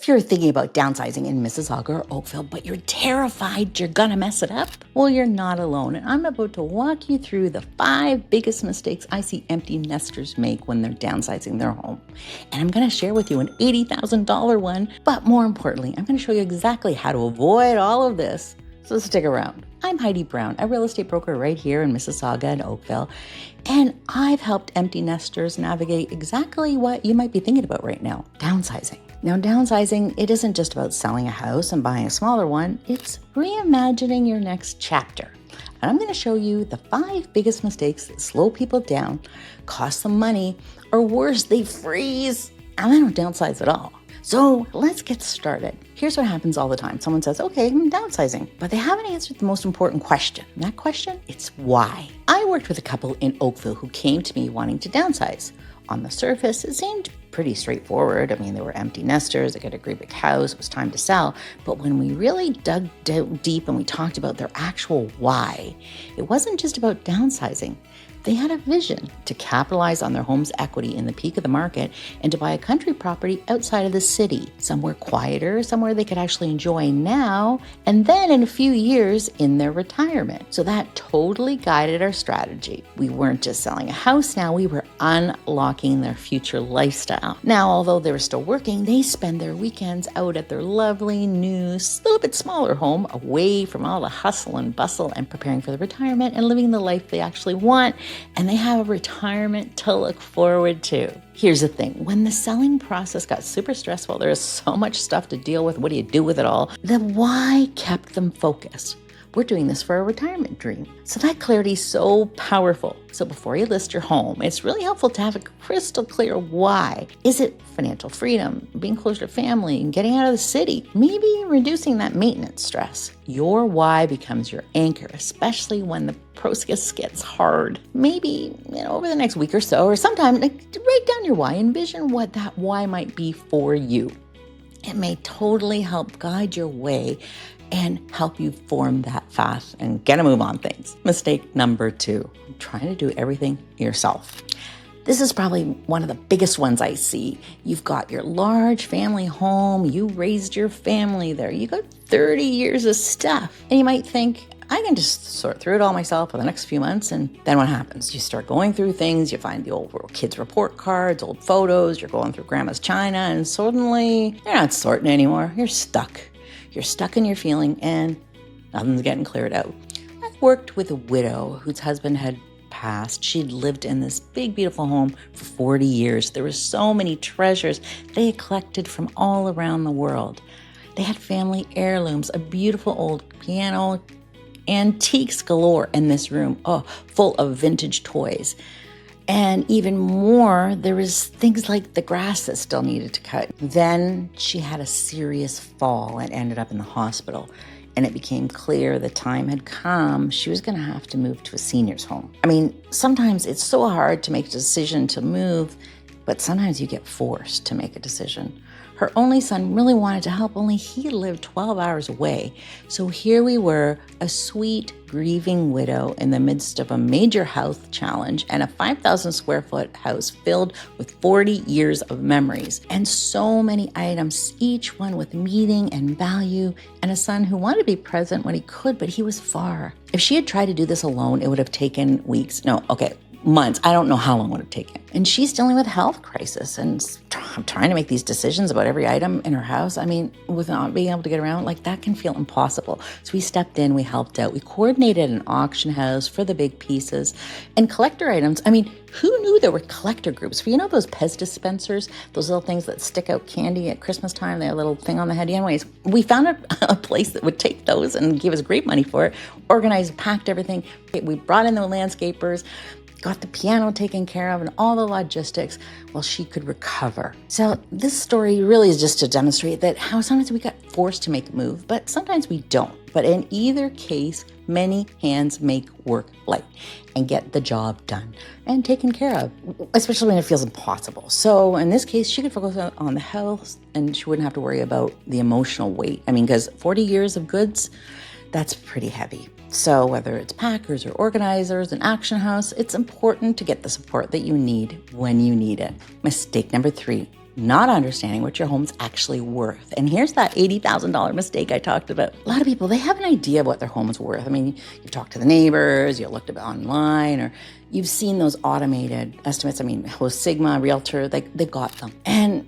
you're thinking about downsizing in Mississauga or Oakville, but you're terrified you're gonna mess it up, well, you're not alone. And I'm about to walk you through the 5 biggest mistakes I see empty nesters make when they're downsizing their home. And I'm gonna share with you an $80,000 one, but more importantly, I'm gonna show you exactly how to avoid all of this. So stick around. I'm Heidi Brown, a real estate broker right here in Mississauga and Oakville, and I've helped empty nesters navigate exactly what you might be thinking about right now, downsizing. Now, downsizing, it isn't just about selling a house and buying a smaller one, it's reimagining your next chapter. And I'm going to show you the 5 biggest mistakes that slow people down, cost them money, or worse, they freeze, and they don't downsize at all. So let's get started. Here's what happens all the time. Someone says, okay, I'm downsizing, but they haven't answered the most important question. And that question, it's why. I worked with a couple in Oakville who came to me wanting to downsize. On the surface, it seemed pretty straightforward. I mean, they were empty nesters, they got a great big house, it was time to sell. But when we really dug deep and we talked about their actual why, it wasn't just about downsizing. They had a vision to capitalize on their home's equity in the peak of the market and to buy a country property outside of the city, somewhere quieter, somewhere they could actually enjoy now, and then in a few years in their retirement. So that totally guided our strategy. We weren't just selling a house now, we were unlocking their future lifestyle. Now, although they were still working, they spend their weekends out at their lovely new, little bit smaller home, away from all the hustle and bustle and preparing for the retirement and living the life they actually want. And they have a retirement to look forward to. Here's the thing, when the selling process got super stressful, there is so much stuff to deal with, what do you do with it all? The why kept them focused. We're doing this for a retirement dream. So that clarity is so powerful. So before you list your home, it's really helpful to have a crystal clear why. Is it financial freedom, being closer to family, and getting out of the city? Maybe reducing that maintenance stress. Your why becomes your anchor, especially when the process gets hard. Maybe, over the next week or so, or sometime, write down your why. Envision what that why might be for you. It may totally help guide your way and help you form that path and get a move on things. Mistake number 2, trying to do everything yourself. This is probably one of the biggest ones I see. You've got your large family home, you raised your family there, you got 30 years of stuff, and you might think, I can just sort through it all myself for the next few months, and then what happens? You start going through things, you find the old kids' report cards, old photos, you're going through grandma's china, and suddenly you're not sorting anymore, you're stuck. You're stuck in your feeling and nothing's getting cleared out. I worked with a widow whose husband had passed. She'd lived in this big, beautiful home for 40 years. There were so many treasures they had collected from all around the world. They had family heirlooms, a beautiful old piano, antiques galore in this room, full of vintage toys. And even more, there was things like the grass that still needed to cut. Then she had a serious fall and ended up in the hospital. And it became clear the time had come. She was going to have to move to a senior's home. I mean, sometimes it's so hard to make a decision to move, but sometimes you get forced to make a decision. Her only son really wanted to help, only he lived 12 hours away. So here we were, a sweet, grieving widow in the midst of a major health challenge and a 5,000 square foot house filled with 40 years of memories and so many items, each one with meaning and value, and a son who wanted to be present when he could, but he was far. If she had tried to do this alone, it would have taken months. I don't know how long it would have taken. And she's dealing with a health crisis and I'm trying to make these decisions about every item in her house. I mean, without being able to get around, that can feel impossible. So we stepped in, we helped out. We coordinated an auction house for the big pieces and collector items. I mean, who knew there were collector groups? Those Pez dispensers, those little things that stick out candy at Christmas time, they have a little thing on the head. Anyways, we found a place that would take those and give us great money for it, organized, packed everything. We brought in the landscapers, got the piano taken care of and all the logistics while she could recover. So this story really is just to demonstrate that how sometimes we get forced to make a move, but sometimes we don't. But in either case, many hands make work light and get the job done and taken care of, especially when it feels impossible. So in this case, she could focus on the health and she wouldn't have to worry about the emotional weight. I mean, because 40 years of goods, that's pretty heavy. So whether it's packers or organizers, an auction house, it's important to get the support that you need when you need it. Mistake number 3, not understanding what your home's actually worth. And here's that $80,000 mistake I talked about. A lot of people, they have an idea of what their home is worth. I mean, you've talked to the neighbors, you looked up online, or you've seen those automated estimates. I mean, Sigma, Realtor, they've got them. And,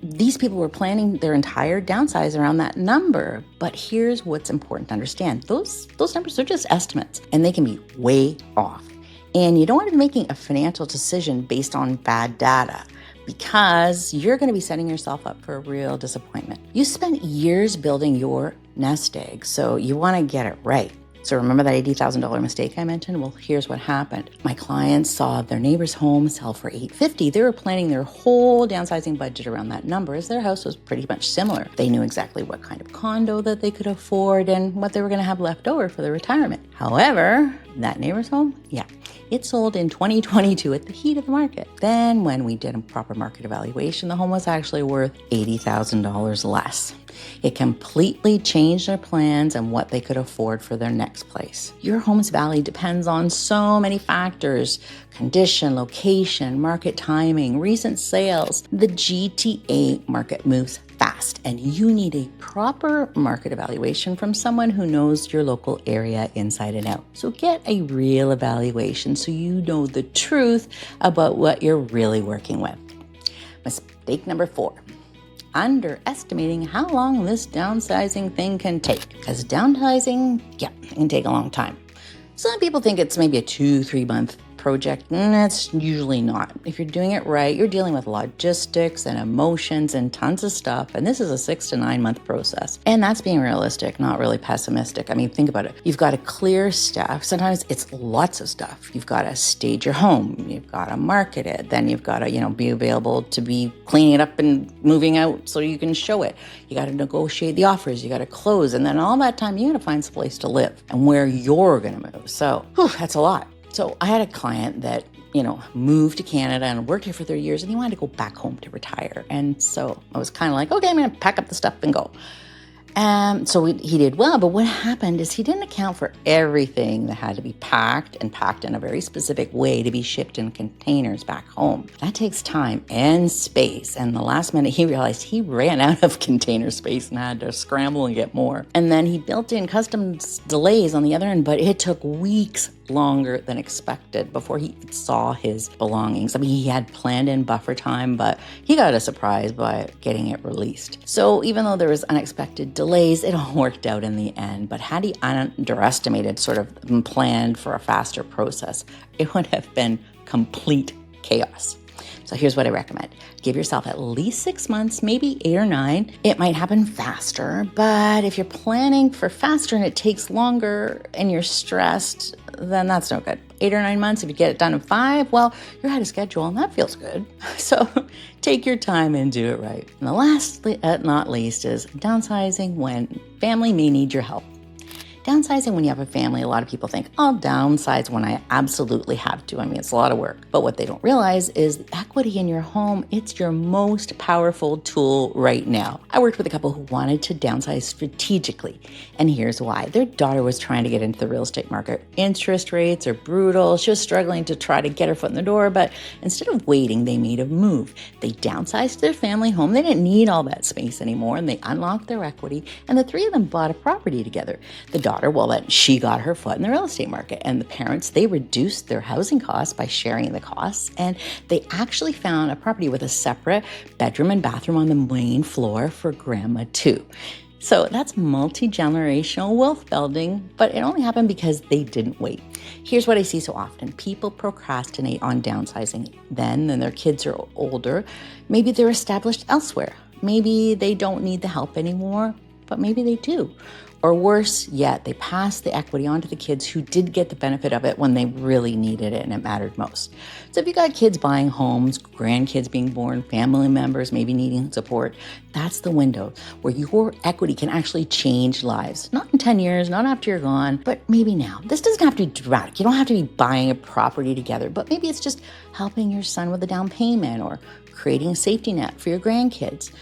these people were planning their entire downsize around that number. But here's what's important to understand. Those numbers are just estimates, and they can be way off. And you don't want to be making a financial decision based on bad data, because you're going to be setting yourself up for a real disappointment. You spent years building your nest egg, so you want to get it right. So remember that $80,000 mistake I mentioned? Well, here's what happened. My clients saw their neighbor's home sell for $850,000. They were planning their whole downsizing budget around that number, as their house was pretty much similar. They knew exactly what kind of condo that they could afford and what they were going to have left over for their retirement. However, that neighbor's home, it sold in 2022 at the heat of the market. Then when we did a proper market evaluation, the home was actually worth $80,000 less. It completely changed their plans and what they could afford for their next place. Your home's value depends on so many factors: condition, location, market timing, recent sales. The GTA market moves fast, and you need a proper market evaluation from someone who knows your local area inside and out. So get a real evaluation so you know the truth about what you're really working with. Mistake number 4. Underestimating how long this downsizing thing can take. Because downsizing, it can take a long time. Some people think it's maybe a 2-3 month project, and it's usually not. If you're doing it right, you're dealing with logistics and emotions and tons of stuff, and this is a 6 to 9 month process. And that's being realistic, not really pessimistic. I mean, think about it. You've got to clear stuff. Sometimes it's lots of stuff. You've got to stage your home. You've got to market it. Then you've got to, be available to be cleaning it up and moving out so you can show it. You got to negotiate the offers. You got to close. And then all that time, you got to find some place to live and where you're going to move. So that's a lot. So I had a client that, moved to Canada and worked here for 30 years, and he wanted to go back home to retire. And so I was kind of like, okay, I'm going to pack up the stuff and go. So he did well, but what happened is he didn't account for everything that had to be packed in a very specific way to be shipped in containers back home. That takes time and space. And the last minute he realized he ran out of container space and had to scramble and get more. And then he built in customs delays on the other end, but it took weeks longer than expected before he saw his belongings. I mean, he had planned in buffer time, but he got a surprise by getting it released. So even though there was unexpected delays, it all worked out in the end. But had he underestimated, sort of planned for a faster process, it would have been complete chaos. So here's what I recommend. Give yourself at least 6 months, maybe 8 or 9. It might happen faster, but if you're planning for faster and it takes longer and you're stressed, then that's no good. 8 or 9 months, if you get it done in 5, well, you're ahead of schedule and that feels good. So take your time and do it right. And the last but not least is downsizing when family may need your help. Downsizing when you have a family, a lot of people think, I'll downsize when I absolutely have to. I mean, it's a lot of work. But what they don't realize is equity in your home, it's your most powerful tool right now. I worked with a couple who wanted to downsize strategically. And here's why. Their daughter was trying to get into the real estate market. Interest rates are brutal. She was struggling to try to get her foot in the door, but instead of waiting, they made a move. They downsized their family home. They didn't need all that space anymore, and they unlocked their equity, and the three of them bought a property together. The daughter, well, then she got her foot in the real estate market, and the parents, they reduced their housing costs by sharing the costs, and they actually found a property with a separate bedroom and bathroom on the main floor for grandma too. So that's multi-generational wealth building, but it only happened because they didn't wait. Here's what I see so often. People procrastinate on downsizing. Then their kids are older. Maybe they're established elsewhere. Maybe they don't need the help anymore, but maybe they do. Or worse yet, they pass the equity on to the kids who did get the benefit of it when they really needed it and it mattered most. So if you got kids buying homes, grandkids being born, family members maybe needing support, that's the window where your equity can actually change lives. Not in 10 years, not after you're gone, but maybe now. This doesn't have to be dramatic. You don't have to be buying a property together, but maybe it's just helping your son with a down payment or creating a safety net for your grandkids.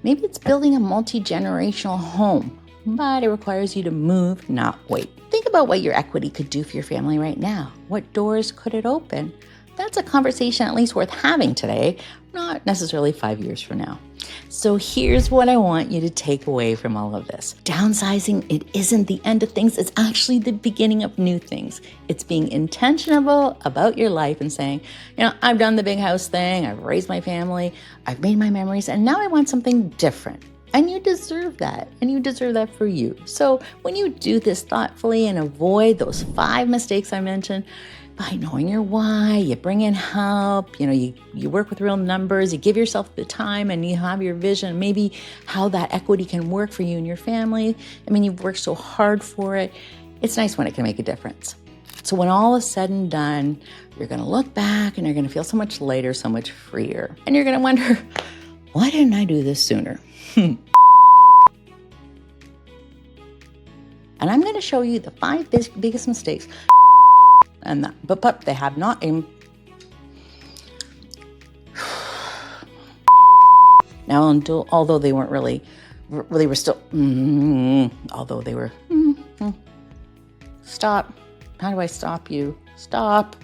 Maybe it's building a multi-generational home, but it requires you to move, not wait. Think about what your equity could do for your family right now. What doors could it open? That's a conversation at least worth having today, not necessarily 5 years from now. So here's what I want you to take away from all of this. Downsizing, it isn't the end of things. It's actually the beginning of new things. It's being intentional about your life and saying, I've done the big house thing. I've raised my family. I've made my memories. And now I want something different. And you deserve that. And you deserve that for you. So when you do this thoughtfully and avoid those 5 mistakes I mentioned, by knowing your why, you bring in help, you work with real numbers, you give yourself the time and you have your vision, maybe how that equity can work for you and your family. You've worked so hard for it. It's nice when it can make a difference. So when all is said and done, you're going to look back and you're going to feel so much lighter, so much freer. And you're going to wonder, why didn't I do this sooner? And I'm going to show you the 5 biggest mistakes. And that, but they have not now, although they weren't really, they were still, although they were, stop. How do I stop you? Stop.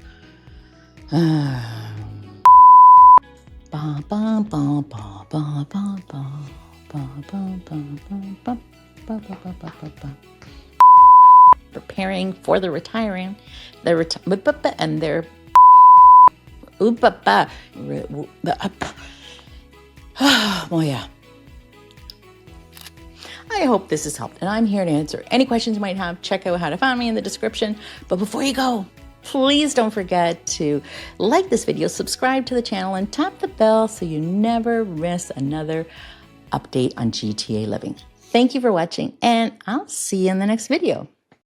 Preparing for the retiring, and they're well, yeah. I hope this has helped, and I'm here to answer any questions you might have. Check out how to find me in the description. But before you go, please don't forget to like this video, subscribe to the channel, and tap the bell so you never miss another update on GTA living. Thank you for watching, and I'll see you in the next video.